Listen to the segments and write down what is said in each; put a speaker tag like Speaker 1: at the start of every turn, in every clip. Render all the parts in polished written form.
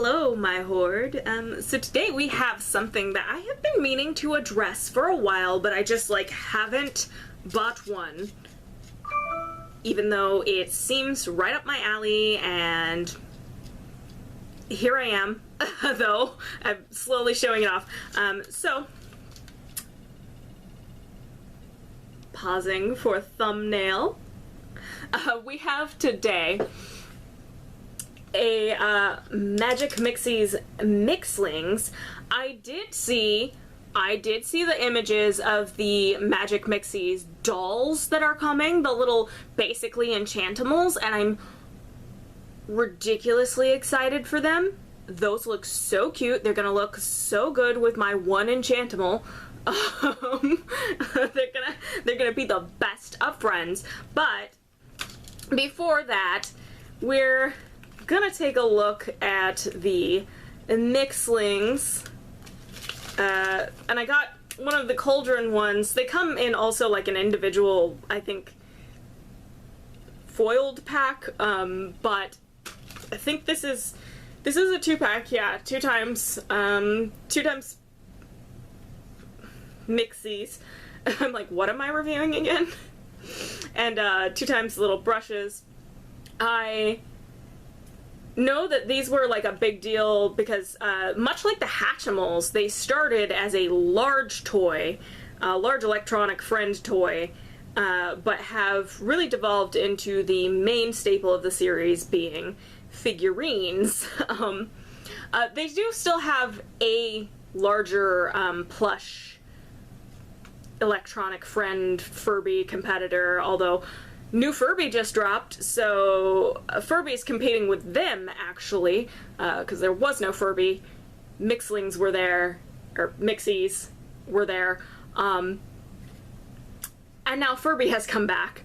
Speaker 1: Hello, my horde. So today we have something that I have been meaning to address for a while, but I just, haven't bought one. Even though it seems right up my alley, and here I am, though. I'm slowly showing it off. Pausing for thumbnail. We have today a Magic Mixies Mixlings. I did see the images of the Magic Mixies dolls that are coming, the little basically enchantimals, and I'm ridiculously excited for them. Those look so cute. They're gonna look so good with my one enchantable. They're gonna be the best of friends. But before that, we're gonna take a look at the Mixlings, and I got one of the cauldron ones. They come in also like an individual, I think, foiled pack, but I think this is a 2-pack, yeah, two times Mixies. I'm like, what am I reviewing again? And 2 times little brushes. I know that these were like a big deal because much like the Hatchimals, they started as a large toy, a large electronic friend toy, but have really devolved into the main staple of the series being figurines. They do still have a larger plush electronic friend Furby competitor, although new Furby just dropped, so Furby's competing with them, actually, because there was no Furby. Mixlings were there, or Mixies were there, and now Furby has come back.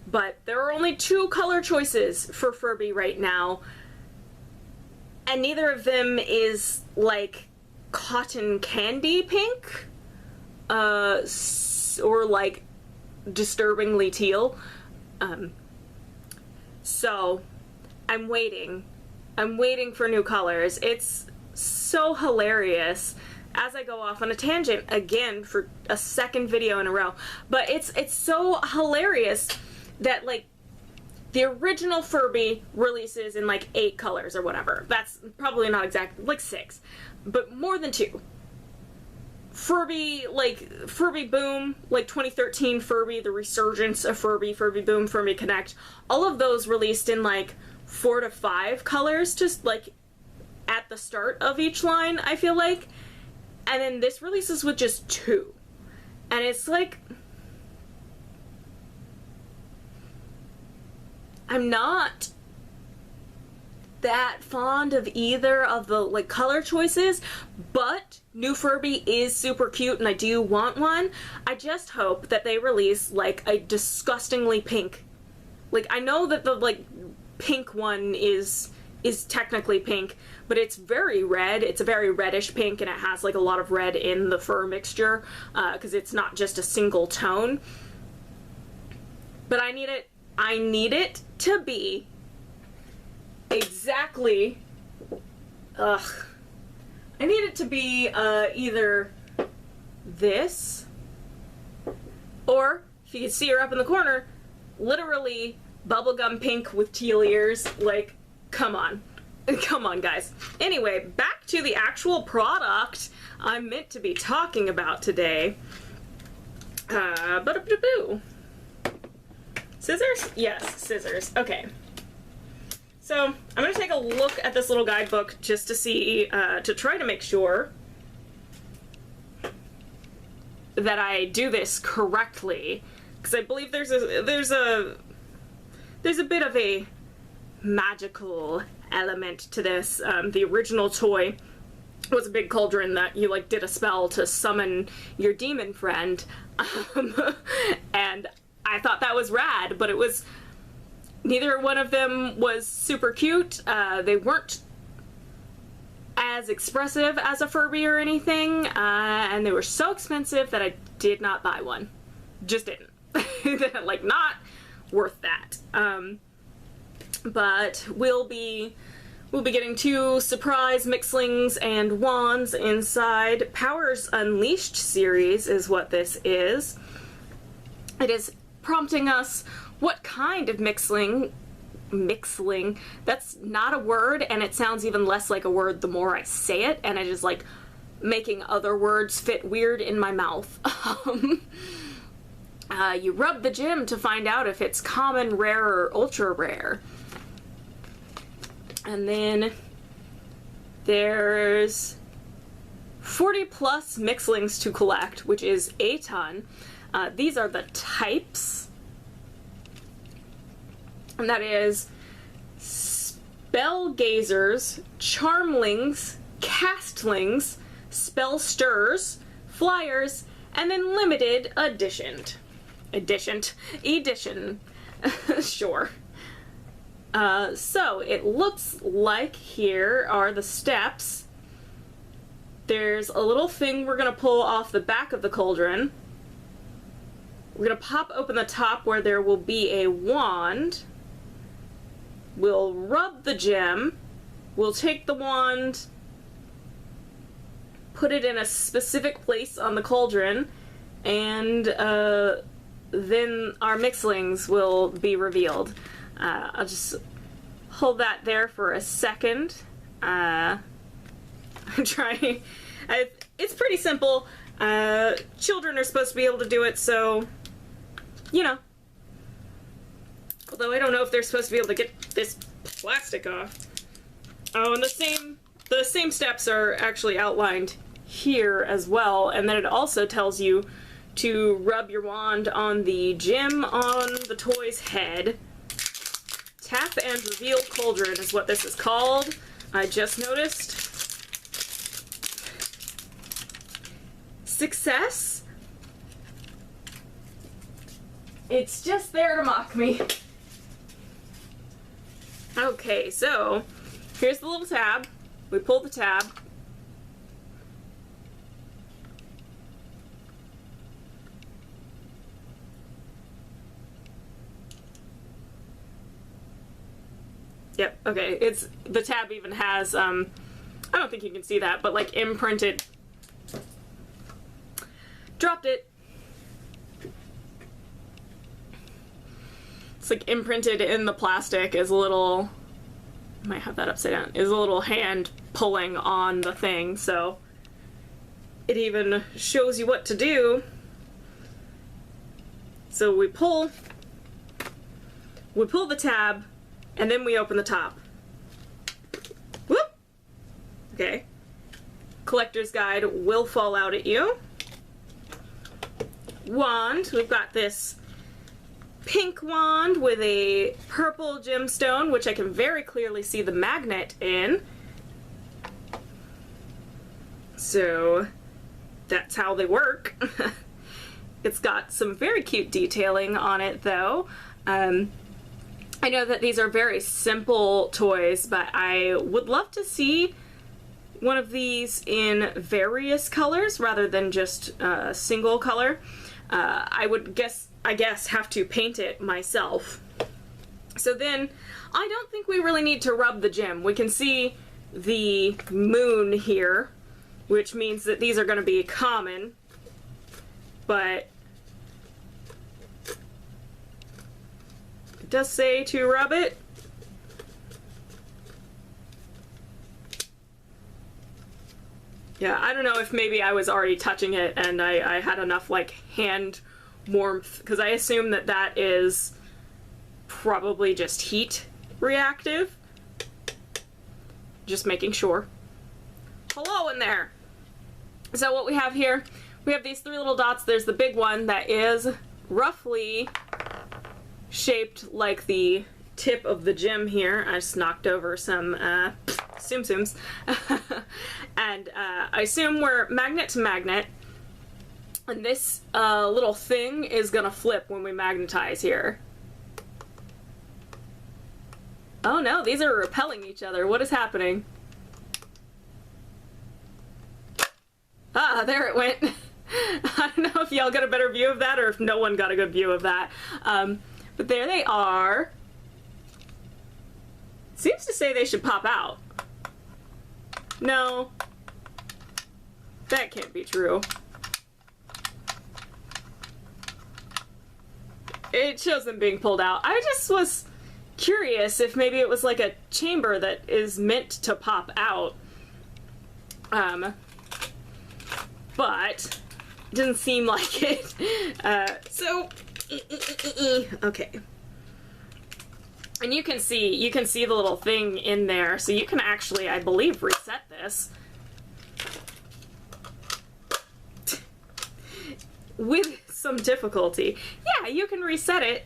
Speaker 1: But there are only 2 color choices for Furby right now, and neither of them is, like, cotton candy pink, or, like, disturbingly teal. So I'm waiting for new colors. It's so hilarious as I go off on a tangent again for a second video in a row, but it's so hilarious that, like, the original Furby releases in like 8 colors or whatever. That's probably not exact, like 6, but more than 2. Furby, like, Furby Boom, like 2013 Furby, the resurgence of Furby, Furby Boom, Furby Connect, all of those released in like 4 to 5 colors, just like at the start of each line, I feel like. And then this releases with just 2. And it's like, I'm not that fond of either of the like color choices, but new Furby is super cute and I do want one. I just hope that they release like a disgustingly pink, like, I know that the like pink one is technically pink, but it's very red. It's a very reddish pink, and it has like a lot of red in the fur mixture, because it's not just a single tone. But I need it to be exactly, I need it to be either this, or if you can see her up in the corner, literally bubblegum pink with teal ears. Like, come on. Come on, guys. Anyway, back to the actual product I'm meant to be talking about today. Scissors? Yes, scissors. Okay. So, I'm going to take a look at this little guidebook just to see, to try to make sure that I do this correctly, because I believe there's a bit of a magical element to this. The original toy was a big cauldron that you, like, did a spell to summon your demon friend, and I thought that was rad, but it was... Neither one of them was super cute. They weren't as expressive as a Furby or anything, and they were so expensive that I did not buy one. Just didn't. Like, not worth that. But we'll be We'll be getting 2 surprise Mixlings and wands inside. Powers Unleashed series is what this is. It is prompting us what kind of Mixling, that's not a word, and it sounds even less like a word the more I say it, and it is like making other words fit weird in my mouth. You rub the gem to find out if it's common, rare, or ultra rare. And then there's 40 plus Mixlings to collect, which is a ton. These are the types. And that is Spellgazers, Charmlings, Castlings, Spellstirrers, Flyers, and then limited edition. Sure. So it looks like here are the steps. There's a little thing we're gonna pull off the back of the cauldron. We're gonna pop open the top where there will be a wand. We'll rub the gem. We'll take the wand, put it in a specific place on the cauldron, and then our Mixlings will be revealed. I'll just hold that there for a second. I'm trying. It's pretty simple. Children are supposed to be able to do it, so, you know. Although I don't know if they're supposed to be able to get this plastic off. Oh, and the same steps are actually outlined here as well, and then it also tells you to rub your wand on the gem on the toy's head. Tap and reveal cauldron is what this is called. I just noticed. Success? It's just there to mock me. Okay, so here's the little tab. We pull the tab. Yep, okay, the tab even has, I don't think you can see that, but like imprinted. Dropped it. It's like imprinted in the plastic is a little, I might have that upside down, is a little hand pulling on the thing, so it even shows you what to do. So we pull the tab, and then we open the top. Whoop! Okay. Collector's guide will fall out at you. Wand. We've got this pink wand with a purple gemstone, which I can very clearly see the magnet in. So that's how they work. It's got some very cute detailing on it, though. I know that these are very simple toys, but I would love to see one of these in various colors rather than just a single color. I guess have to paint it myself. So then I don't think we really need to rub the gem. We can see the moon here, which means that these are going to be common, but it does say to rub it. Yeah, I don't know if maybe I was already touching it and I had enough like hand warmth, because I assume that that is probably just heat reactive. Just making sure. Hello in there! So what we have here, we have these 3 little dots. There's the big one that is roughly shaped like the tip of the gem here. I just knocked over some Tsum Tsums. And I assume we're magnet to magnet. And this little thing is gonna flip when we magnetize here. Oh no, these are repelling each other. What is happening? Ah, there it went. I don't know if y'all got a better view of that or if no one got a good view of that. But there they are. Seems to say they should pop out. No. That can't be true. It shows them being pulled out. I just was curious if maybe it was like a chamber that is meant to pop out. But it didn't seem like it. Okay. And you can see the little thing in there, so you can actually, I believe, reset this. With some difficulty. Yeah, you can reset it.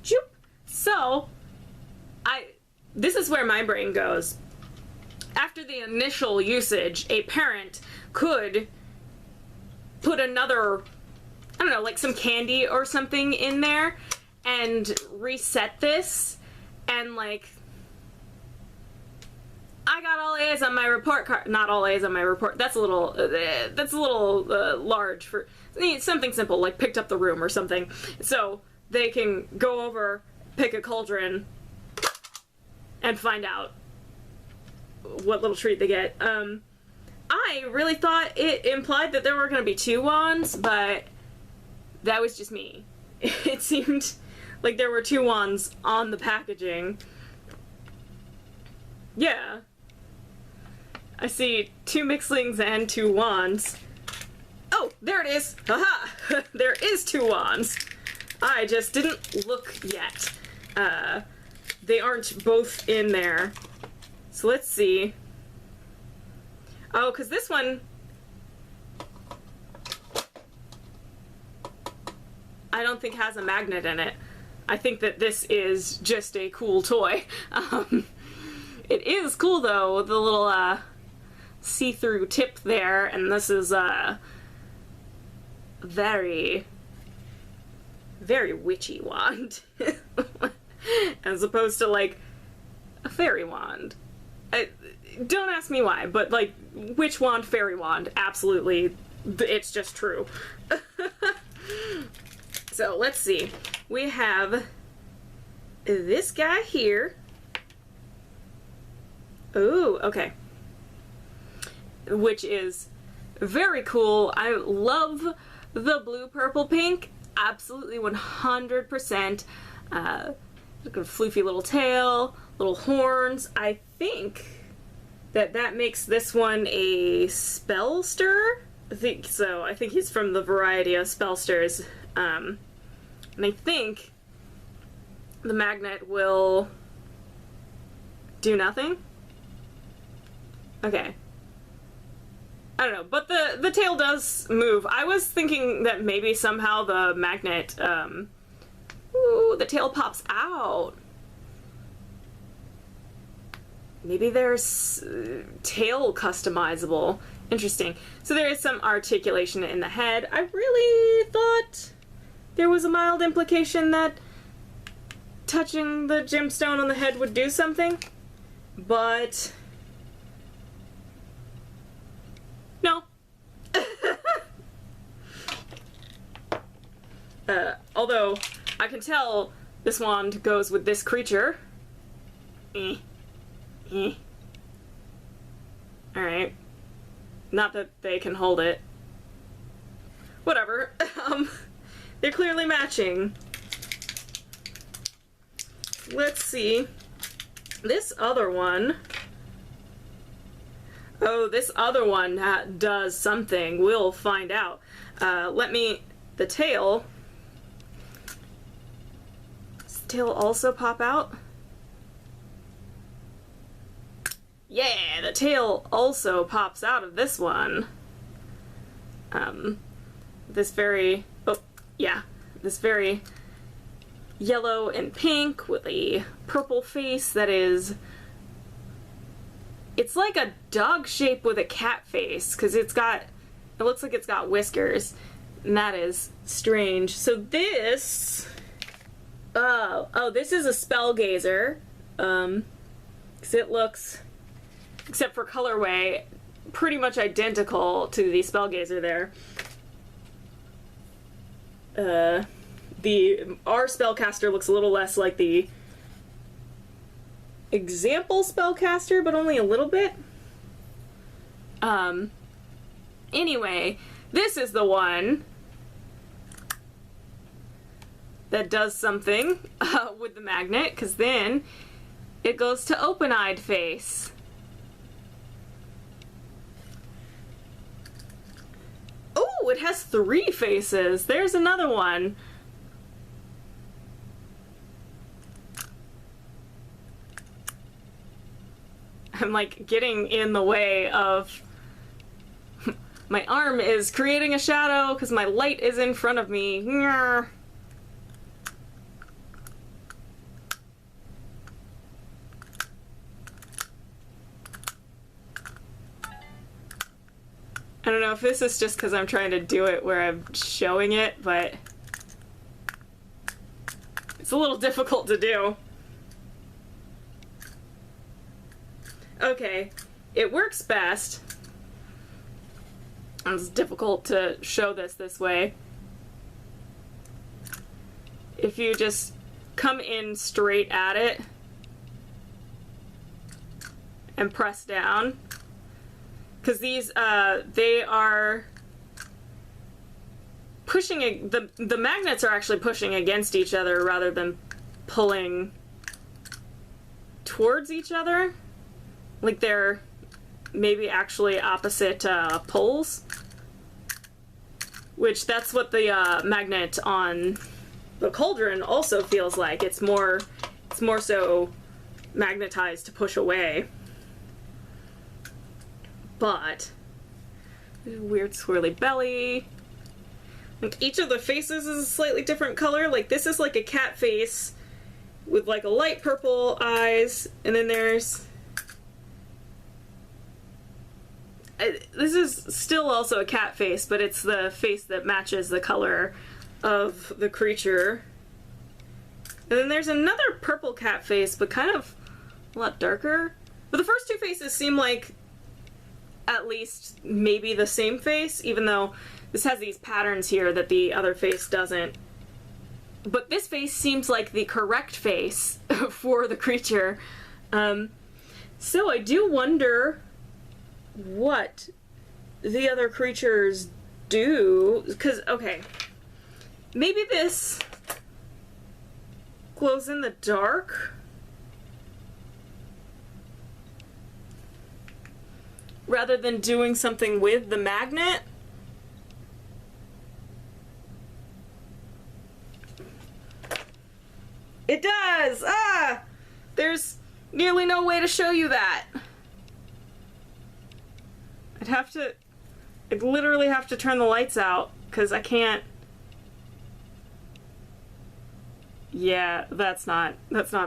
Speaker 1: Choop. So, this is where my brain goes. After the initial usage, a parent could put another, I don't know, like some candy or something in there and reset this, and like, I got all A's on my report card. Not all A's on my report. That's a little large for something simple, like picked up the room or something. So they can go over, pick a cauldron, and find out what little treat they get. I really thought it implied that there were going to be 2 wands, but that was just me. It seemed like there were 2 wands on the packaging. Yeah. I see 2 Mixlings and 2 wands. Oh, there it is! Haha! There is 2 wands. I just didn't look yet. They aren't both in there. So let's see. Oh, because this one, I don't think has a magnet in it. I think that this is just a cool toy. It is cool though, the little see-through tip there, and this is very, very witchy wand. As opposed to like a fairy wand. Don't ask me why, but like, witch wand, fairy wand, absolutely, it's just true. So let's see. We have this guy here. Ooh, okay. Which is very cool. I love the blue, purple, pink. Absolutely 100%. Look at a floofy little tail, little horns. I think that makes this one a spellster. I think so. I think he's from the variety of spellsters. And I think the magnet will do nothing. Okay. I don't know, but the tail does move. I was thinking that maybe somehow the magnet, ooh, the tail pops out. Maybe there's tail customizable. Interesting. So there is some articulation in the head. I really thought there was a mild implication that touching the gemstone on the head would do something, but no. Although I can tell this wand goes with this creature. Alright. Not that they can hold it. Whatever. They're clearly matching. Let's see. This other one. Oh, this other one does something. We'll find out. The tail. Does the tail also pop out? Yeah, the tail also pops out of this one. This very yellow and pink with a purple face that is, it's like a dog shape with a cat face, because it looks like it's got whiskers, and that is strange. So this, this is a spellgazer, because it looks, except for colorway, pretty much identical to the spellgazer there. Our spellcaster looks a little less like the example spellcaster, but only a little bit. Anyway, this is the one that does something with the magnet, because then it goes to open-eyed face. Oh, it has 3 faces. There's another one. I'm like getting in the way of... My arm is creating a shadow because my light is in front of me. I don't know if this is just because I'm trying to do it where I'm showing it, but it's a little difficult to do. Okay, it works best. It's difficult to show this way. If you just come in straight at it and press down, because these they are pushing the magnets are actually pushing against each other rather than pulling towards each other. Like they're maybe actually opposite poles, which that's what the magnet on the cauldron also feels like. It's more so magnetized to push away. But weird swirly belly. Like each of the faces is a slightly different color. Like this is like a cat face with like a light purple eyes, and then there's this is still also a cat face, but it's the face that matches the color of the creature. And then there's another purple cat face, but kind of a lot darker. But the first 2 faces seem like at least maybe the same face, even though this has these patterns here that the other face doesn't. But this face seems like the correct face for the creature. So I do wonder what the other creatures do, because, okay, maybe this glows in the dark rather than doing something with the magnet. It does! Ah! There's nearly no way to show you that. I'd literally have to turn the lights out, because I can't. Yeah, that's not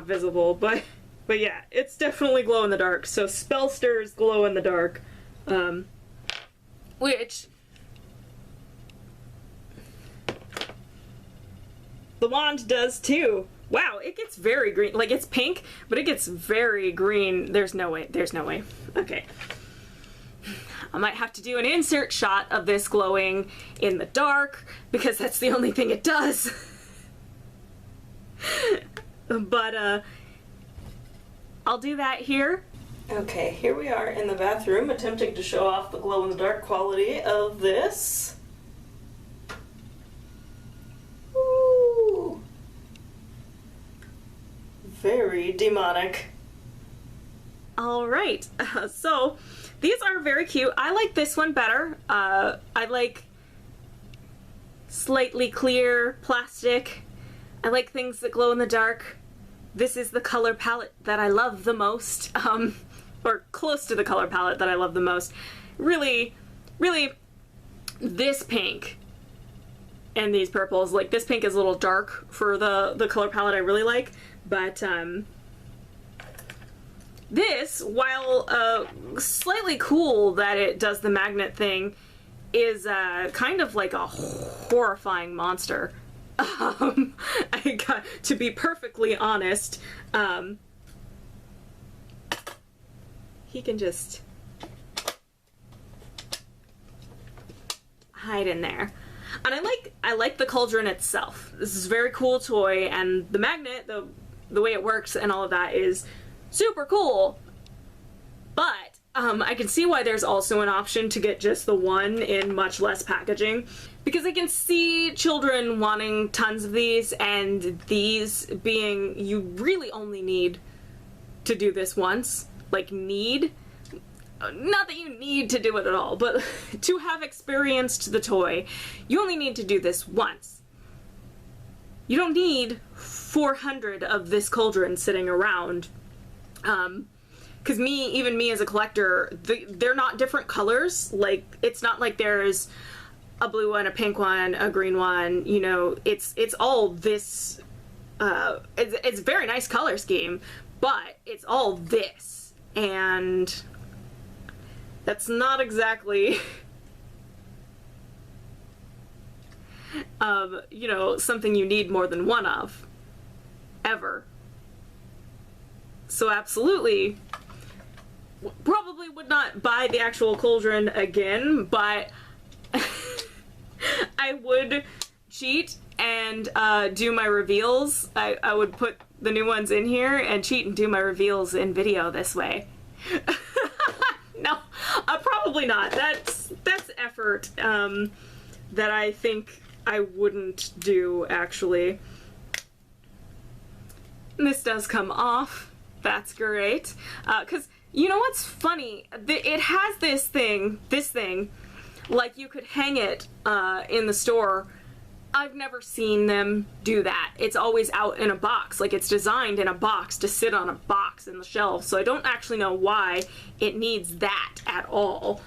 Speaker 1: visible, but yeah, it's definitely glow in the dark. So Spellsters glow in the dark, which the wand does too. Wow, it gets very green. Like, it's pink, but it gets very green. There's no way. Okay. I might have to do an insert shot of this glowing in the dark, because that's the only thing it does. But, I'll do that here. Okay, here we are in the bathroom, attempting to show off the glow-in-the-dark quality of this. Ooh. Very demonic. Alright, so these are very cute. I like this one better. I like slightly clear plastic. I like things that glow in the dark. This is the color palette that I love the most, or close to the color palette that I love the most. Really, this pink and these purples, like this pink is a little dark for the color palette I really like, but this, while slightly cool that it does the magnet thing, is kind of like a horrifying monster. I got to be perfectly honest. He can just hide in there. And I like the cauldron itself. This is a very cool toy, and the magnet, the way it works and all of that is super cool. But I can see why there's also an option to get just the one in much less packaging, because I can see children wanting tons of these, and these being, you really only need to do this once. Like, need, not that you need to do it at all, but to have experienced the toy, you only need to do this once. You don't need 400 of this cauldron sitting around. Because even me as a collector, they're not different colors. Like, it's not like there's a blue one, a pink one, a green one, you know, it's all this, it's a very nice color scheme, but it's all this, and that's not exactly, you know, something you need more than one of, ever. So absolutely, probably would not buy the actual cauldron again, but I would cheat and do my reveals. I would put the new ones in here and cheat and do my reveals in video this way. No, probably not. That's effort that I think I wouldn't do, actually. This does come off. That's great. 'Cause you know what's funny? It has this thing, like you could hang it in the store. I've never seen them do that. It's always out in a box. Like, it's designed in a box to sit on a box in the shelf, so I don't actually know why it needs that at all.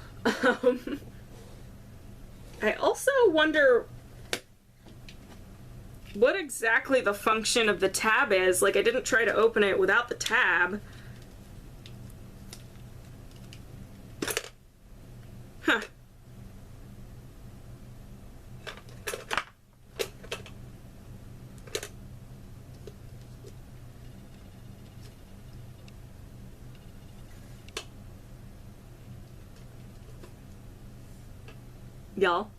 Speaker 1: I also wonder what exactly the function of the tab is. Like, I didn't try to open it without the tab. Huh. Y'all,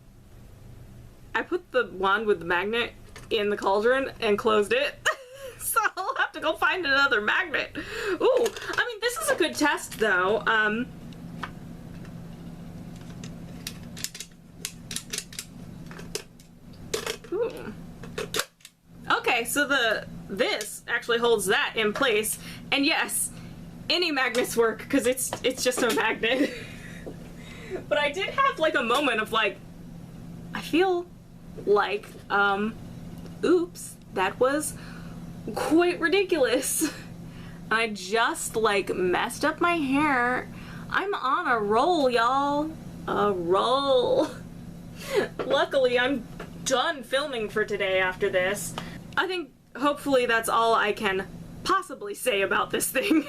Speaker 1: I put the wand with the magnet in the cauldron and closed it. So I'll have to go find another magnet. Ooh, I mean, this is a good test though. Ooh. Okay, so this actually holds that in place, and yes, any magnets work because it's just a magnet. But I did have like a moment of like, I feel like, oops, that was quite ridiculous. I just like messed up my hair. I'm on a roll, y'all. A roll. Luckily, I'm done filming for today after this. I think hopefully that's all I can possibly say about this thing.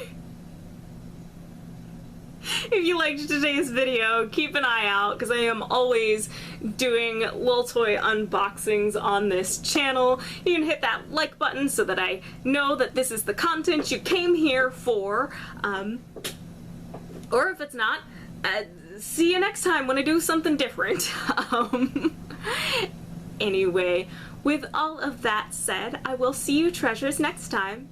Speaker 1: If you liked today's video, keep an eye out, because I am always doing little toy unboxings on this channel. You can hit that like button so that I know that this is the content you came here for. Or if it's not, see you next time when I do something different. Anyway, with all of that said, I will see you treasures next time.